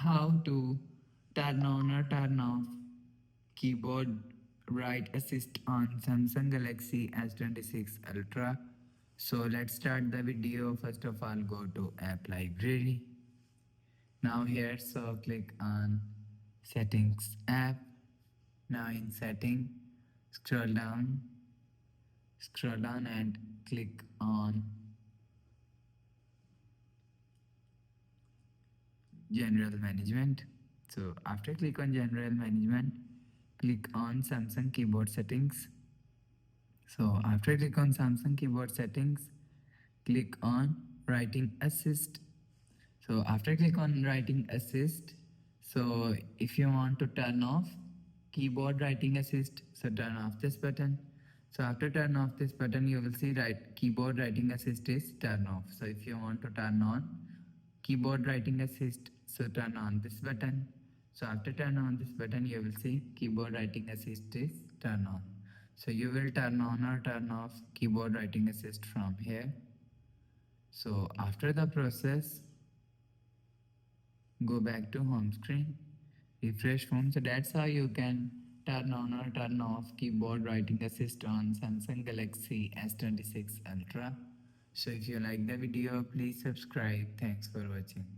how to turn on or turn off keyboard write assist on Samsung Galaxy S26 Ultra. So let's start the video. First of all, go to app library. Now here, so click on settings app. Now in setting, scroll down, and click on general management. So after click on general management, click on Samsung keyboard settings. So after click on Samsung keyboard settings, click on writing assist. So after click on writing assist, so if you want to turn off keyboard writing assist, so turn off this button. So after turn off this button, you will see right keyboard writing assist is turn off. So if you want to turn on keyboard writing assist, so turn on this button. So after turn on this button, you will see keyboard writing assist is turn on. So you will turn on or turn off keyboard writing assist from here. So after the process, go back to home screen, refresh phone. So that's how you can turn on or turn off keyboard writing assist on Samsung Galaxy S26 Ultra. So if you like the video, please subscribe. Thanks for watching.